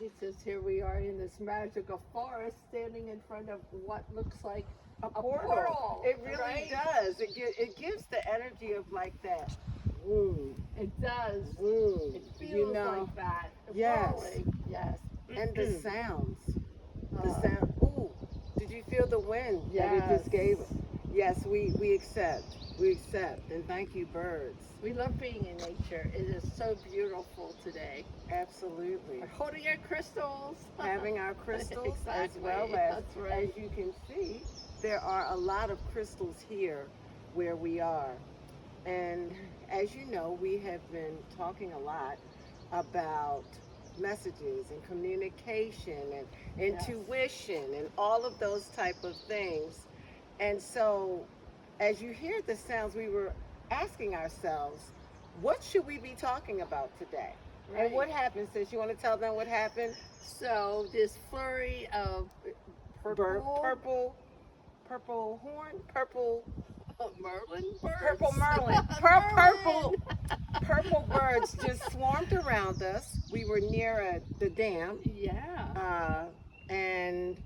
He says here we are in this magical forest standing in front of what looks like A a portal. It really right? does. It gives the energy of like that. Woo, It does. woo. It feels You know, like that. yes. Really. Yes. And the sounds. The Uh, sound. Ooh, did you feel the wind that it just gave? Yes, we accept. We accept. And thank you, birds. We love being in nature. It is so beautiful today. Absolutely. We're holding our crystals. Having our crystals as Exactly. well as, That's right. as you can see, there are a lot of crystals here where we are. And as you know, we have been talking a lot about messages and communication and intuition and all of those type of things. And so as you hear the sounds, we were asking ourselves, what should we be talking about today? Right. And what happened, sis? You want to tell them what happened? So this flurry of purple Merlin birds. purple Merlin, purple birds just swarmed around us. We were near the dam, Yeah. and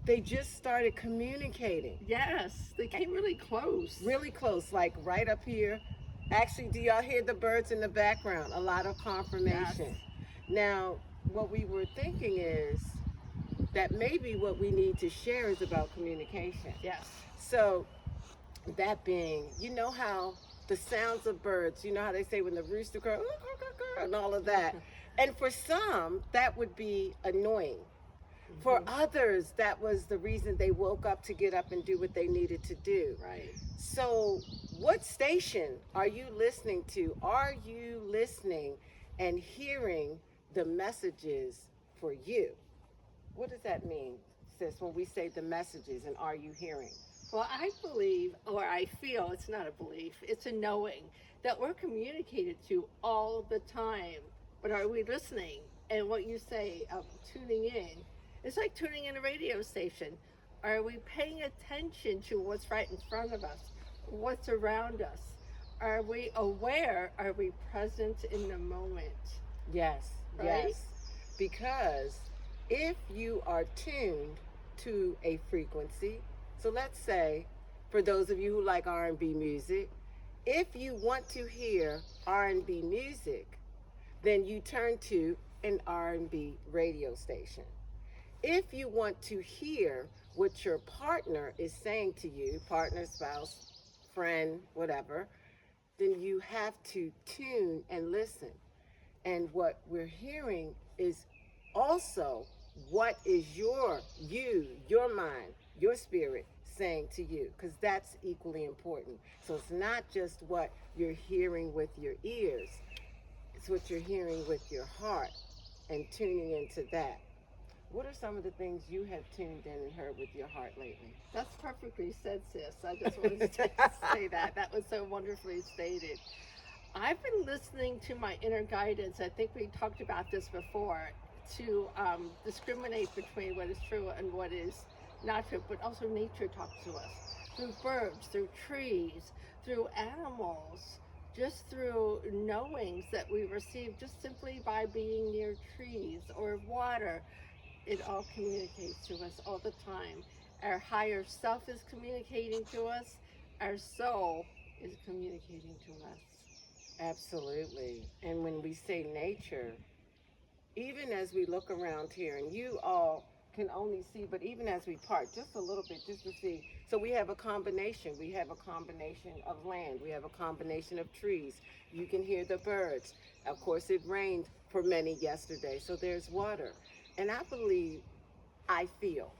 they just started communicating. Yes, they came really close. Really close, like right up here. Actually, do y'all hear the birds in the background? A lot of confirmation. Now, what we were thinking is that maybe what we need to share is about communication. Yes. So, that being, you know how the sounds of birds, you know how they say when the rooster crows, and all of that. And for some, that would be annoying. For others, that was the reason they woke up to get up and do what they needed to do. Right. So, what station are you listening to? Are you listening and hearing the messages for you? What does that mean, sis, when we say the messages and are you hearing? Well, I believe, or I feel, it's not a belief, it's a knowing that we're communicated to all the time. But are we listening? And what you say of tuning in, it's like tuning in a radio station. Are we paying attention to what's right in front of us? What's around us? Are we aware? Are we present in the moment? Yes, Right? yes. Because if you are tuned to a frequency, so let's say, for those of you who like R&B music, if you want to hear R&B music, then you turn to an R&B radio station. If you want to hear what your partner is saying to you, partner, spouse, friend, whatever, then you have to tune and listen. And what we're hearing is also what is your mind, your spirit saying to you, because that's equally important. So it's not just what you're hearing with your ears, it's what you're hearing with your heart and tuning into that. What are some of the things you have tuned in and heard with your heart lately? That's perfectly said, sis. I just wanted to say that. That was so wonderfully stated. I've been listening to my inner guidance. I think we talked about this before, to discriminate between what is true and what is not true, but also nature talks to us through birds, through trees, through animals, just through knowings that we receive just simply by being near trees or water. It all communicates to us all the time. Our higher self is communicating to us. Our soul is communicating to us. Absolutely. And when we say nature, even as we look around here, and you all can only see, but even as we part just a little bit, just to see. So we have a combination. We have a combination of land. We have a combination of trees. You can hear the birds. Of course, it rained for many yesterday, so there's water. And I believe, I feel,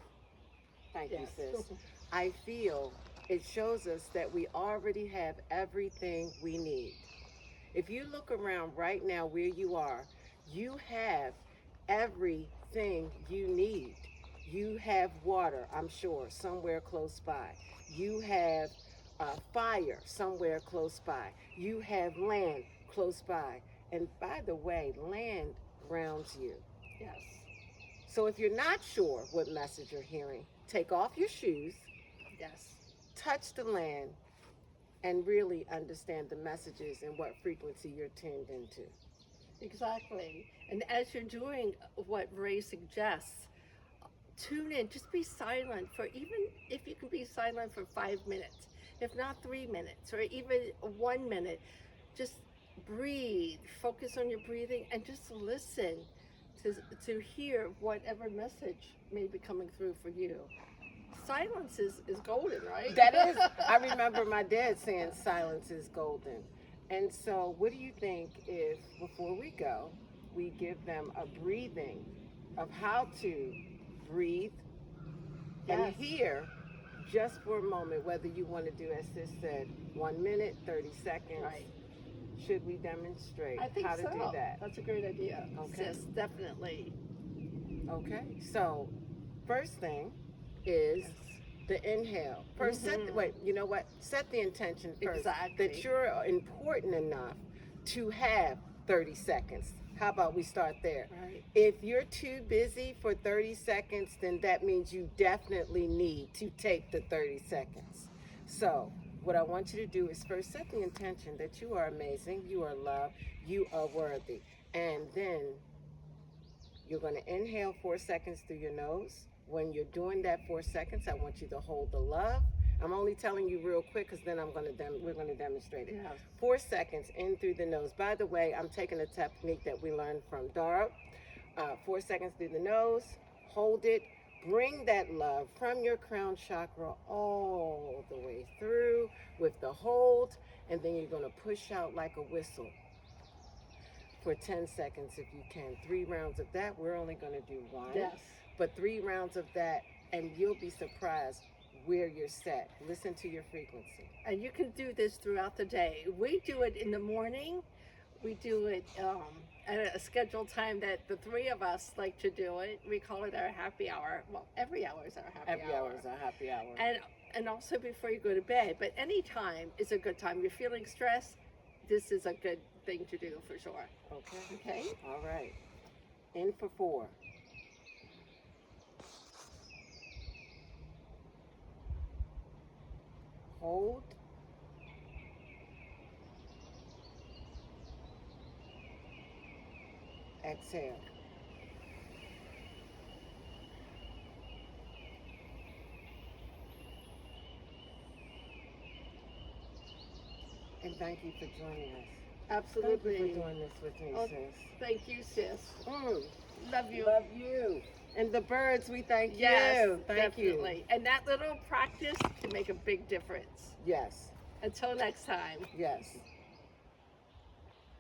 thank you, sis. I feel it shows us that we already have everything we need. If you look around right now where you are, you have everything you need. You have water, I'm sure, somewhere close by. You have fire somewhere close by. You have land close by. And by the way, land grounds you. Yes. So if you're not sure what message you're hearing, take off your shoes, Yes. touch the land, and really understand the messages and what frequency you're tuned into. Exactly. And as you're doing what Ray suggests, tune in, just be silent for, even if you can be silent for 5 minutes, if not 3 minutes, or even 1 minute, just breathe, focus on your breathing, and just listen to hear whatever message may be coming through for you. Silence is golden, right? That is, I remember my dad saying silence is golden. And so what do you think if, before we go, we give them a breathing of how to breathe and Yes. hear just for a moment, whether you want to do, as Sis said, 1 minute, 30 seconds. Right. Should we demonstrate I think how to so. do that? That's a great idea. Okay. Sis, definitely. Okay. So first thing is the inhale. First, wait, you know what? Set the intention first. Exactly. That you're important enough to have 30 seconds. How about we start there? Right. If you're too busy for 30 seconds, then that means you definitely need to take the 30 seconds. So what I want you to do is first set the intention that you are amazing, you are loved, you are worthy. And then you're going to inhale 4 seconds through your nose. When you're doing that 4 seconds, I want you to hold the love. I'm only telling you real quick because then we're going to demonstrate it. Yeah. 4 seconds in through the nose. By the way, I'm taking a technique that we learned from Darab. 4 seconds through the nose, hold it. Bring that love from your crown chakra all the way through with the hold, and then you're going to push out like a whistle for 10 seconds if you can. 3 rounds of that. We're only going to do 1. Yes. But 3 rounds of that, and you'll be surprised where you're set. Listen to your frequency. And you can do this throughout the day. We do it in the morning. We do it at a scheduled time that the 3 of us like to do it. We call it our happy hour. Well, every hour is our happy hour. Every hour is our happy hour. And also before you go to bed. But any time is a good time. You're feeling stressed, this is a good thing to do for sure. Okay. Okay? All right. In for 4. Hold. Exhale. And thank you for joining us. Absolutely. Thank you for doing this with me, Oh, sis. Thank you, sis. Love you. Love you. And the birds, we thank Yes, you. Thank definitely. you. And that little practice can make a big difference. Yes. Until next time. Yes.